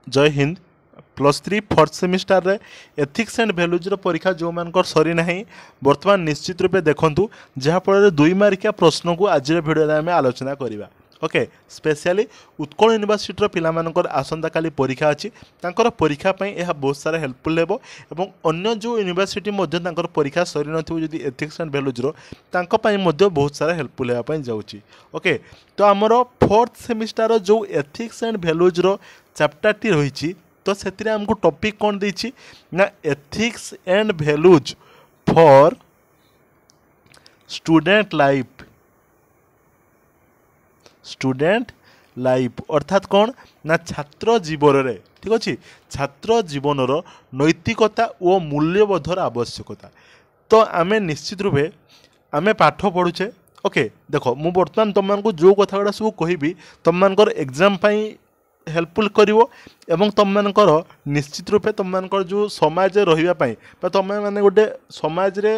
जय Hind +3 fourth semester रे ethics and values परीक्षा जो मानकर सरी ना बर्तमान निश्चित रूपे देखूँ जहाँफल 2 मार्किया प्रश्न को आज भिडियो आम आलोचना करवा। ओके स्पेशली उत्कल यूनिवर्सिटी पिलामानकर आसंता काली परीक्षा अच्छी तांकर परीक्षा पई यह बहुत सारा हेल्पफुल हेबो एवं अन्य जो यूनिवर्सिटी मध्य तांकर परीक्षा सरी नथिबो जदि एथिक्स एंड भैल्यूज तांको पई मध्य बहुत सारा हेल्पफुल हेबा पई जाउची। ओके तो आमर फोर्थ सेमिस्टर जो ethics and values chapter T रही तो से आमको टॉपिक कौन देछि ना ethics and values for student life अर्थात कौन ना छात्र जीवन रे ठीक अच्छे छात्र जीवन नैतिकता और मूल्यबोधर आवश्यकता। तो आम निश्चित रूपे आम पाठ पढ़ुचे। ओके देख मु बर्तमान तुम मानक जो कथा गुड़ा सब कहबी तुम मानकर एग्जाम हेल्पफुल करिवो एवं तुम मानकर निश्चित रूपे तुम मानकर जो समाज रहिबा पई तुम माने गोटे समाज रे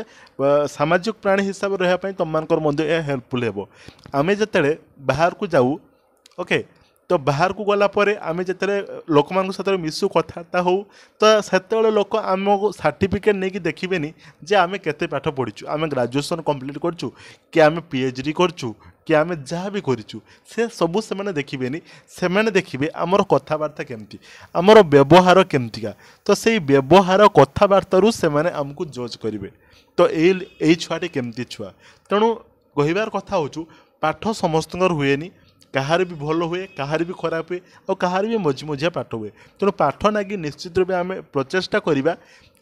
सामाजिक प्राणी हिसाब रहिबा पई तुम मानकर मध्य हेल्पफुल हेबो। आमे जतेले बाहर को जाऊ ओके तो बाहर को गला परे आमे जतेले लोक मान सहित मिसु कथाता हो तो सेतेले लोक आमको सर्टिफिकेट नहीं कि देखिबेनी जे आमे केते पाठ पढ़ीचु आमे ग्रेजुएशन कंप्लीट करचु कि आमे पीएचडी करचु कि आमे जहाँ भी करिचु से सबू से माने देखिबेनी से माने देखिबे आमर कथाबार्ता केमती आमर व्यवहार केमतिका तो सेही व्यवहार कथाबार्ता रु से माने हमकु जज करिवे तो एई छुआटे केमती छुआ तेणु कहिबार कथा होचु पाठ समस्तंकर हुएनी कहार भी भल हुए कहार भी खराब हुए और कहार भी मझी मझिया पाठ हुए तेणु पाठ नागी निश्चित रूपे आम प्रचेषा करवा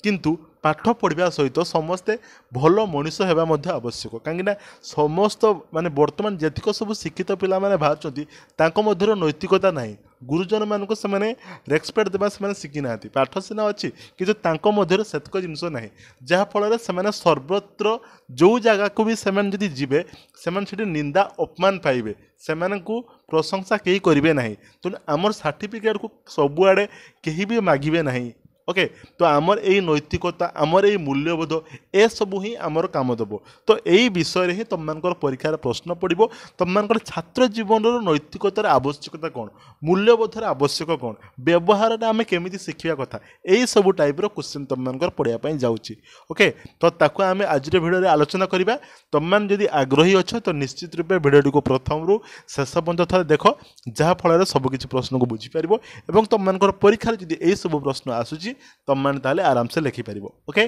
किंतु पाठ पढ़ा सहित समस्ते भल मनीष होगा आवश्यक कहीं समस्त माने बर्तमान जेतिक सब शिक्षित पिला माने बाहर नैतिकता ना गुरुजन मानक से रेस्पेक्ट देवा से शिखी ना पाठ सीना अच्छी कि सेतक जिनस ना जहाँफल से सर्वत्र जो जगह को भी से जीवे से निंदा अपमान पाइबे से प्रशंसा कहीं करेंगे ना तेणु आमर सर्टिफिकेट को सबुआड़े कहीं भी मागिबे ना। ओके तो आमर यही नैतिकता आमर यही मूल्यबोध ए सबू ही आमर काम देव तो यही विषय ही तुम मान परीक्षार प्रश्न पड़ो तुम मान छात्र जीवन नैतिकतार आवश्यकता कौन मूल्यबोधर आवश्यक कौन व्यवहार आम केमी शिखा कथा यही सब टाइप क्वेश्चन तुम मान पढ़ाई जाऊँगी। ओके तो ताकू आम आज भिडियो आलोचना करवा तुम मान जदि आग्रही अच्छ तो निश्चित रूपे भिडियो को प्रथम रू शेष पर्यंत थे देख जहाँफल सबकि प्रश्न को बुझीपर और तुम मान परीक्षा जदि यही सब प्रश्न आसूँ तुम मैंने ताले आराम से लिखिपर। ओके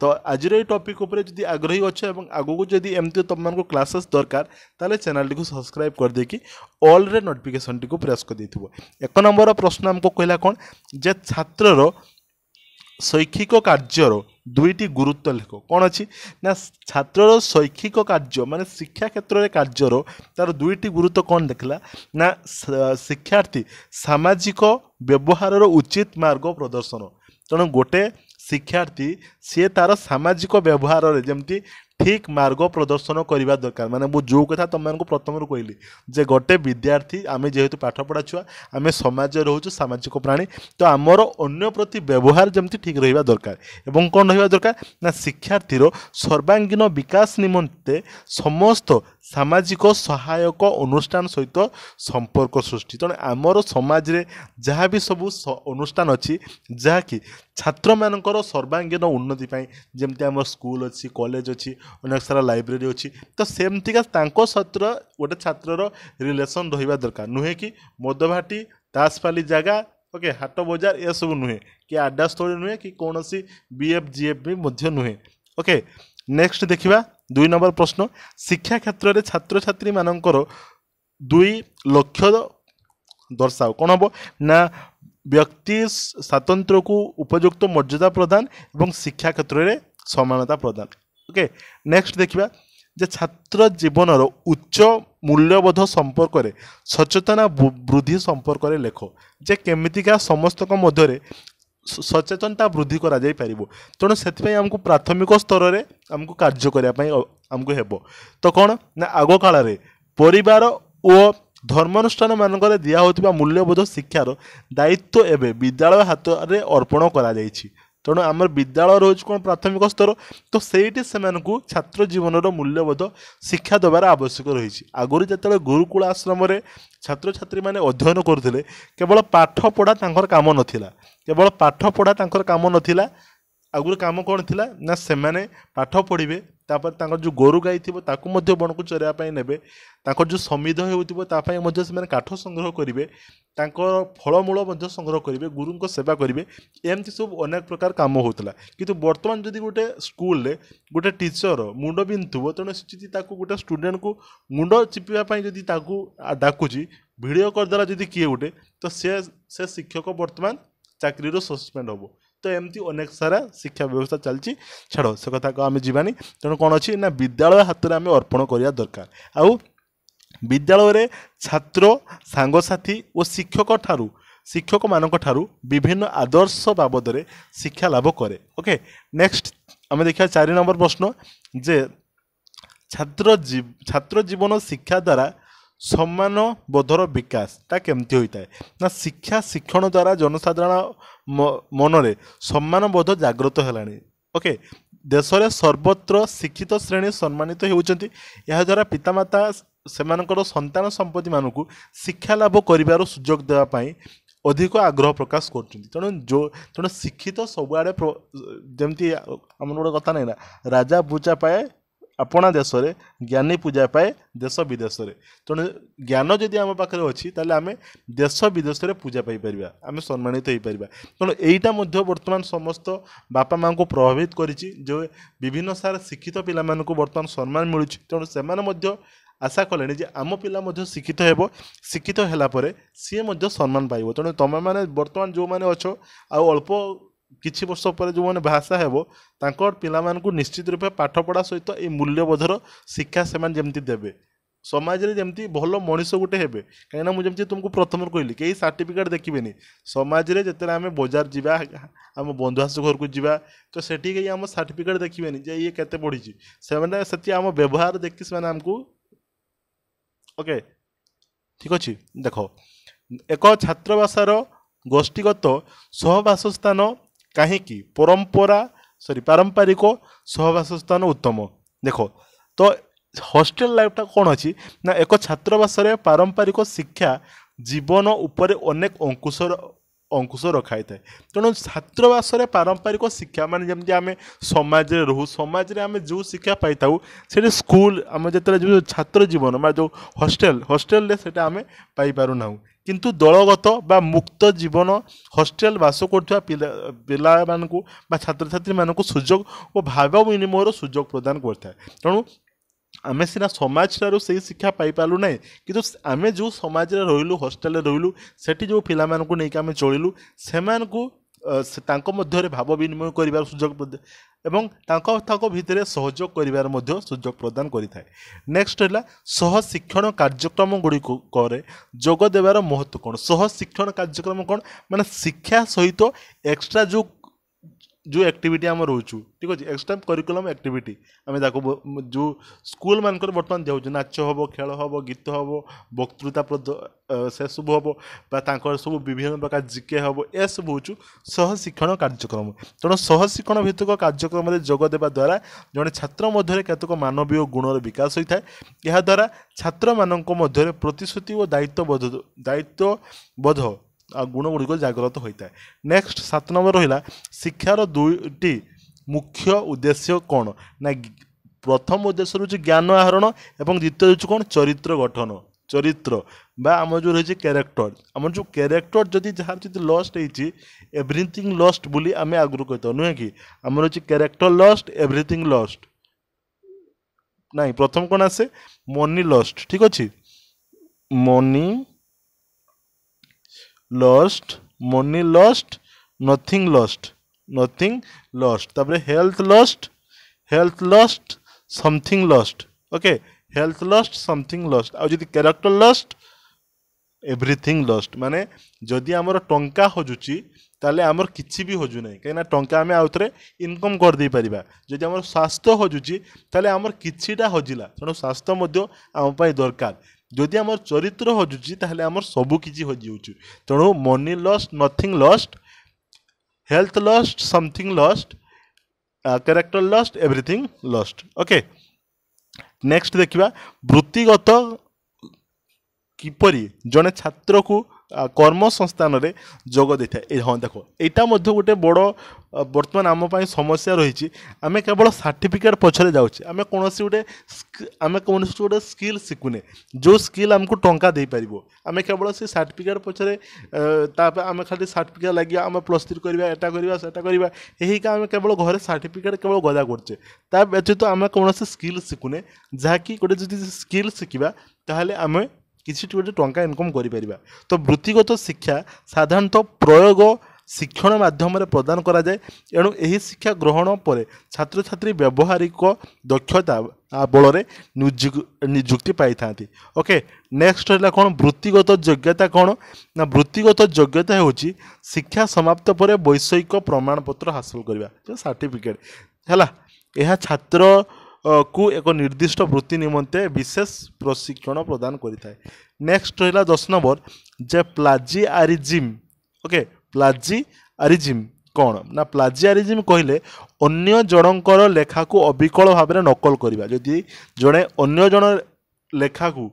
तो आज टॉपिक उपर जदि आग्रही अच्छे और आगू को जदि एमती तुम मान क्लासेस दरकार ताले चैनल को सब्सक्राइब कर देकी ऑल रे नोटिफिकेशन टी को प्रेस कर देथिबो। एक नंबर प्रश्न हमको कहला कौन जे छात्रर शैक्षिक कार्यर दुईटी गुरुत्व लेख कौन अच्छी ना छात्रर शैक्षिक कार्य माने शिक्षा क्षेत्र में कार्यर तार दुईटी गुरुत्व कौन देखला ना शिक्षार्थी सामाजिक व्यवहार उचित मार्ग प्रदर्शन तेणु गोटे शिक्षार्थी सी तार सामाजिक व्यवहार जमती ठीक मार्ग प्रदर्शन करने दरकार माने मु जो कथा तुम मानक प्रथम कहली जे गोटे विद्यार्थी आम जेहेतु पाठ पढ़ा छुआ आम समाज रोचु सामाजिक प्राणी तो आमर अन्य प्रति व्यवहार जमती ठीक रहा दरकार एवं कौन रहा दरकार ना शिक्षार्थीर सर्वांगीन विकास निमंते समस्त सामाजिक सहायक अनुष्ठान सहित संपर्क सृष्टि तेणु आमर समाज रे जहाँ भी सब अनुष्ठान अच्छी जहाँकि छात्र मानकर सर्वांगीन उन्नति जमती आम स्कूल अच्छी कॉलेज अच्छी अनेक सारा लाइब्रेरी अच्छी तो सेमतिका सत्र गोटे छात्रर रिलेसन रहा दरकार नुहे कि मदभाटी तासपाली जगह ओके हाट बजार ये सब नुहे कि आड्डा स्थली नुहे कि कौन सी बीएफ जीएफ भी नुहे। ओके नेक्स्ट देखा 2 नंबर प्रश्न शिक्षा क्षेत्र में छात्र छात्री मानकर 2 लक्ष्य दर्शाओ कौन हम ना व्यक्ति स्वातंत्र को उपयुक्त मर्यादा प्रदान और शिक्षा क्षेत्र में समानता प्रदान। ओके नेक्स्ट देखा जे छात्र जीवन उच्च मूल्यबोध संपर्क में सचेतना वृद्धि संपर्क में लेख जे केमितिका समस्त मध्य सचेतनता वृद्धि करा जाई परिबो तेणु से आमको प्राथमिक स्तर में आमको कार्य करने आमको हेबो तो कौन ना आग काल परिवार और धर्मानुष्ठान मानक दिया होतिबा मूल्यबोध शिक्षार दायित्व एवं विद्यालय हाथ में अर्पण करा जाइछि तेणु आम विद्यालय रोज कौन प्राथमिक स्तर तो सही से छात्र जीवन मूल्यबोध शिक्षा देवार आवश्यक रही आगुरी जो गुरुकुल आश्रम छात्र छात्री मैंने अध्ययन करुले केवल पाठ पढ़ा काम नाला केवल पाठ पढ़ा काम नाला आगुरी काम कौन थी ना से पाठ पढ़े तापर जो गोरु गाई थी बन को चरवाई ने जो समिध होता काठ संग्रह करेंगे फलमूल संग्रह करेंगे गुरु सेवा करेंगे एमती सब अनेक प्रकार काम होता कि बर्तमान जदि गोटे स्कूल गोटे टीचर मुंड बिंधुव तेणु से गोटे स्टूडेंट को मुंड चिपाई जदि डाकुची भिडियो करदेला जदि किए गोटे तो से शिक्षक बर्तमान चाकरी सस्पेंड हम तो एमती अनेक सारा शिक्षा व्यवस्था चलती छाड़ से कथा को आम जावानी तेणु कौन अच्छी ना विद्यालय हाथ में आम अर्पण करवा दरकार आउ विद्यालय छात्र सांगसाथी और शिक्षक मानक ठारू विभिन्न आदर्श बाबद में शिक्षा लाभ करे। ओके नेक्स्ट आम देखा 4 नंबर प्रश्न जे छात्र जीवन शिक्षा द्वारा सम्मान बोधर विकास ता केमती होता है ना शिक्षा शिक्षण द्वारा जनसाधारण मनरे सम्मान बोध जागृत है। ओके देश में सर्वत्र शिक्षित श्रेणी सम्मानित होउचंती यह द्वारा पितामाता सेमानकर संतान संपत्ति मानक शिक्षा लाभ करिवार सुजोग देवाई अधिक आग्रह प्रकाश तेणु शिक्षित सबुआड़े जमती आम गोटे कथा नहीं ना राजा पूजा पाए अपना देश में ज्ञानी पूजा पाए देश विदेश में तेणु ज्ञान जदि आम पाखे अच्छी ताले आम देश विदेश में पूजा पाई आम सम्मानित हो पार तेणु यहीटा बर्तमान समस्त बापा माँ को प्रभावित करिछि जो विभिन्न सारा शिक्षित पिला बर्तमान सम्मान मिलूँ तेणु से आशा कले जे आम पिला शिक्षित हो शिक्षित है सी सम्मान पाइब तेणु तुम मैंने बर्तमान जो मैंने अच्छो अल्प किछि वर्ष पर जो मैंने भाषा हेबो तांकर पिला मानकु निश्चित रूपे पाठ पढ़ा सहित ये मूल्यबोधर शिक्षा से जमती देवे समाज रे जमती भल मनीष गोटे हेबे कहीं मुझे तुमको प्रथम कहली कई सर्टिफिकेट देखिए समाज रे जिते आम बजार जावा आम बंधुआस घर को जावा तो सेठी कहीं आम सर्टिफिकेट देखिए जे ये केते पढ़ी से आम व्यवहार देखी से आमको ओके ठीक अच्छे देख एक छात्रवासार गोष्ठीगत सहवासस्थान कहीं पारंपरिक सहवासस्थान उत्तम देख तो हॉस्टेल लाइफटा कौन अच्छी ना एक छात्रवास पारंपरिक शिक्षा जीवन उपर अनेक अंकुश रखाई थाए तेणु छात्रवास पारंपरिक शिक्षा मान जमी आम समाज रहू समाज आम जो शिक्षा पाई था से स्कूल आम जो छात्र जीवन मान जो हॉस्टेल से आम पाइना किंतु दलगत बा मुक्त जीवन हॉस्टेल बास कर पिला मानकु बा छात्र छात्री मानकु सुजोग और भाव विनिमयर सुजोग प्रदान करता है तेणु आमे सीना समाज ठारू से शिक्षा पाई पालु ना कि आमे जो समाज रे रहिलु हॉस्टेल रे रहिलु सेठी जो पिला मानकु नै कि आमे चलिलु सेमानकु तांको मध्य रे भाव विनिमय करिवार सुजोग एवं तांको भितरे सहयोग करिवार मध्य सुजोग प्रदान करिथाय। नेक्स्ट है सह शिक्षण कार्यक्रम गुड़ी करे जोग देवार महत्व कौन सह शिक्षण कार्यक्रम कौन माने शिक्षा सहित एक्स्ट्रा जो एक्टिविटी आम रोचु ठीक अच्छे एक्स्ट्रा करिकुलम एक्टिविटी आम जो स्कूल मानक बर्तमान जाऊँ नाच हम खेल हम गीत हम वक्तृता से सब हम सब विभिन्न प्रकार जिके हम ए सब हूँ सह शिक्षण कार्यक्रम तेणु सह शिक्षण भित्तिक कार्यक्रम जोग देवा द्वारा जड़े छात्र मध्य केतक मानवीय गुणर विकास होता है यह द्वारा छात्र मानक मध्य प्रतिश्रुति और दायित्वबोध गुण गुड़िक जागृत होता है। नेक्स्ट 7 नंबर रहा शिक्षार 2टी मुख्य उद्देश्य कौन ना प्रथम उद्देश्य हूँ ज्ञान आहरण और द्वितीय हूँ कौन चरित्र गठन चरित्र बा आम जो रही कैरेक्टर आम जो कैरेक्टर जदि जार जब लस्ट होती एवरीथिंग लस्ट बोली आम आगुरी कहता नुहे कि आम रही कैरेक्टर लस्ट एवरीथिंग लस्ट नहीं प्रथम कौन आसे मनी लस्ट ठीक अच्छे money lost money lost nothing lost तापर health lost something lost okay health lost something lost आ जदि कैरेक्टर लस्ट एवरीथिंग लस्ट माने जदि आमर टंका हजुची ताले आमर किछि भी हजु नहीं कहीं टंका आम आउ थे इनकम कर दे पारिबा जदि आमर स्वास्थ्य हजुची ताले आमर किछिटा हजिला तेणु स्वास्थ्य मध्य आम पाई दरकार जदि आमर चरित्र हजुची ताहले आमर सबु किछि हजि होउची तेणु money lost nothing lost health lost, something lost, character lost, everything lost. Okay, next देखिबा वृत्तिगत किपरि जड़े छात्र को कर्म संस्थान रे जोग दे था। हाँ देख यहाँ गोटे बड़ बर्तमान आम समस्या रही। आम केवल सर्टिफिकेट पछरे जाऊे, आम कौन गोटे स्किल शिखुने जो स्किल आमको टंका दे पार, आम केवल से सर्टिफिकेट पछरे आम खाली सर्टिफिकेट लगे आम +3 करवा एटा करवा सेटा करवा, यही आम केवल घरे सर्टिफिकेट केवल गदा करचे। ता व्यतीत आम कौन स्किल शिखुने जहाँकि गोटे जो स्किल शिखा ताहले आम किसी गोटे टंका इनकम करिपरिबा। तो वृत्तिगत शिक्षा साधारणतः प्रयोग शिक्षण माध्यम प्रदान करा जाए। एणु यही शिक्षा ग्रहण पर छात्र छात्री व्यावहारिक दक्षता बल में नियुक्ति पाई था। ओके, नेक्स्ट है कौन वृत्तिगत योग्यता कौन ना वृत्तिगत योग्यता होची शिक्षा समाप्त पर वैषयिक प्रमाण पत्र हासिल करवा सर्टिफिकेट है। यह छात्र को एक निर्दिष्ट वृत्ति निमंते विशेष प्रशिक्षण प्रदान करिଥାଏ। नेक्स्ट रहा 10 नंबर जे प्लाजियारिज्म। ओके, प्लाजियारिज्म कौन ना प्लाजियारिज्म कहले अन्य जनकर लेखा को अविकल भाव में नकल करवा। जदि जड़े अन्य जन लेखा को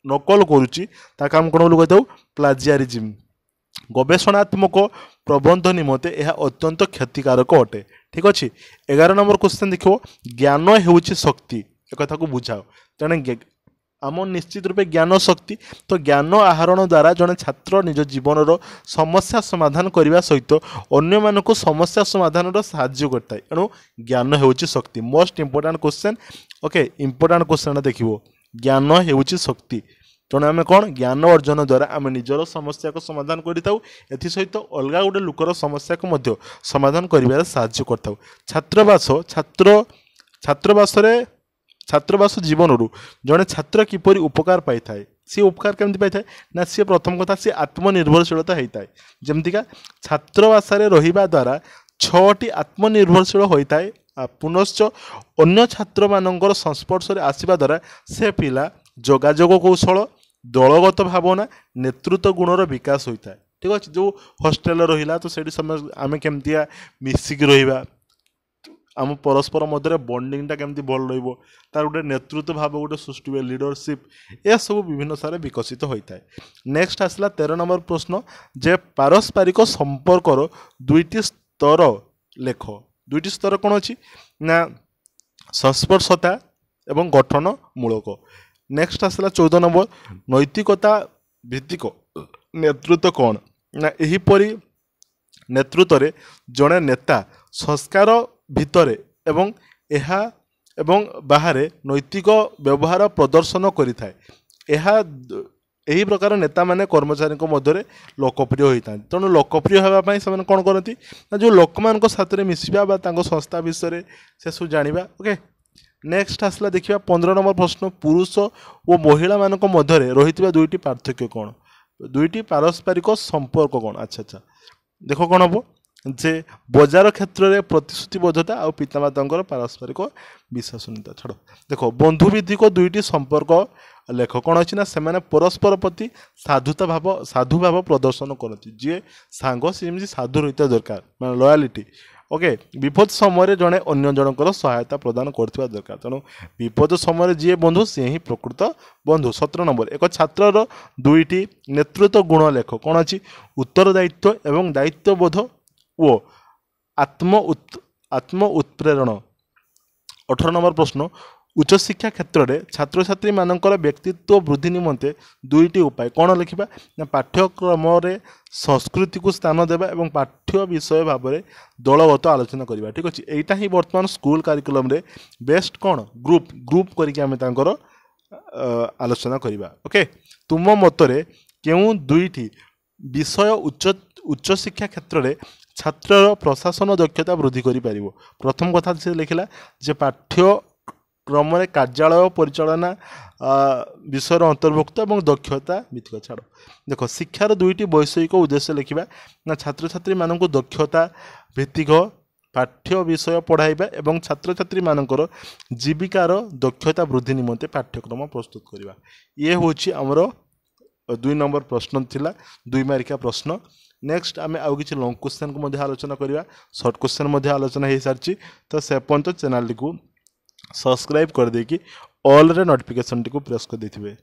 नकल करुच्ची ताका हम कौन बोलू कहते प्लाजियारिज्म। गवेषणात्मक प्रबंध निमंते यह अत्यंत क्षतिकारक अटे। ठीक अच्छे, 11 नंबर क्वेश्चन देखो ज्ञान हेउची शक्ति। एक कथा को बुझाओ तेणु आम निश्चित रूपे ज्ञान शक्ति। तो ज्ञान आहरण द्वारा जड़े छात्र निज जीवन समस्या समाधान करने सहित अन्य मानक समस्या समाधान साहाय्य करता है। एणु ज्ञान हेउची शक्ति most important question. Okay, important question देखिए ज्ञान हेउची शक्ति। तेणु आम कौन ज्ञान अर्जन द्वारा आम निजर समस्या को समाधान करिताउ, एथि सहित अलगा गोटे लुकर समस्या को मध्य समाधान करिबारे साहाय्य करताउ। छात्रवास जीवन जड़े छात्र किपरि उपकार पाई थाए, सी उपकार केमती पाई थाए ना सी प्रथम कथा सी आत्मनिर्भरशीलता होता है। जमतीका छात्रवास रहिबा द्वारा 6टी आत्मनिर्भरशील होता है। पुनश्च अन्य छात्र मानकर संस्पर्श आसवा द्वारा से पिला जोगाजोग कौशल, दलगत भावना, नेतृत्व गुणर विकास होता है। ठीक अच्छे, जो हॉस्टेल रहा तो से समय आम केमती मिसिक रहा, आम परस्पर मध्य बॉन्डिंगटा केमती भल तार गोटे नेतृत्व भाव गोटे सृष्टि हुए, लीडरशिप यह सब विभिन्न सारे विकसित होता है। नेक्स्ट आसला 13 नंबर प्रश्न जे पारस्परिक संपर्कर 2टी स्तर लेख। 2टी स्तर कौन अच्छी ना संस्पर्शता एवं गठनमूलक। नेक्स्ट आसला 14 नंबर नैतिकता भित्तिक नेतृत्व कौन ना एहीपरि नेतृत्व रे जड़े नेता संस्कार भितरे एवं बाहर नैतिक व्यवहार प्रदर्शन करिथाए। यही प्रकार नेता माने कर्मचारी मध्य लोकप्रिय होता है। तेणु लोकप्रिय होगापी से कौन करती ना जो लोक मान साथ मिसवा संस्था विषय से सब जाना। ओके, नेक्स्ट आसला देखिए 15 नंबर प्रश्न पुरुष और महिला मान मध्य रही 2टी पार्थक्य कौन, 2टी पारस्परिक संपर्क कौन। अच्छा देखो कौन हम जे बजार क्षेत्र में प्रतिश्रुतिबद्धता और पितामाता पारस्परिक विश्वसनीयता। छाड़ देखो बंधु भित्तिक 2टी संपर्क लेख कौन अच्छी ना से परस्पर प्रति साधु भाव प्रदर्शन करती। जी सांग सी साधु रही दरकार मैं लयालिटी। ओके, विपद समय जड़े अन्य जनकर सहायता प्रदान करथिबा दरकार। तेणु विपद समय जी बंधु सी ही प्रकृत बंधु। 17 नंबर एक छात्रर 2टी नेतृत्व गुण लेख कौन अच्छी उत्तरदायित्व एवं दायित्वबोध ओ आत्म उत्प्रेरण। 18 नंबर प्रश्न उच्चशिक्षा क्षेत्र में छात्र छात्री मानकर व्यक्तित्व वृद्धि निमंते 2टी उपाय कौन लिखा ना पाठ्यक्रम संस्कृति को स्थान देवा और पाठ्य विषय भाव में दलगत आलोचना करवा। ठीक अच्छे, यहीटा ही बर्तमान स्कूल कारिकुलम रे बेस्ट कौन ग्रुप करके आलोचना करवा। ओके, तुम मतरे क्यों 2टी विषय उच्च शिक्षा क्षेत्र में छात्र प्रशासन दक्षता वृद्धि करि पारिबो। प्रथम कथा से लिखला जे पाठ्यक्रम कार्यालय परिचालना विषय अंतर्भुक्त और दक्षता भित्तिक। छाड़ देख शिक्षार 2टी वैषयिक उद्देश्य लिखा ना छात्र छात्री मानक दक्षता भित्तिक पाठ्य विषय पढ़ाइबा एवं छात्र छात्री मानकर जीविकार दक्षता वृद्धि निमंते पाठ्यक्रम प्रस्तुत करवा। ये हूँ आमर 2 नंबर प्रश्न थिला 2 मार्किया प्रश्न। नेक्स्ट आम आउ कि लंग क्वेश्चन को आलोचना करवा सर्ट क्वेश्चन आलोचना हो सारी तो से पर्यंत चैनल को सब्सक्राइब कर देकी ऑल रे नोटिफिकेशन टी को प्रेस कर देथिबे।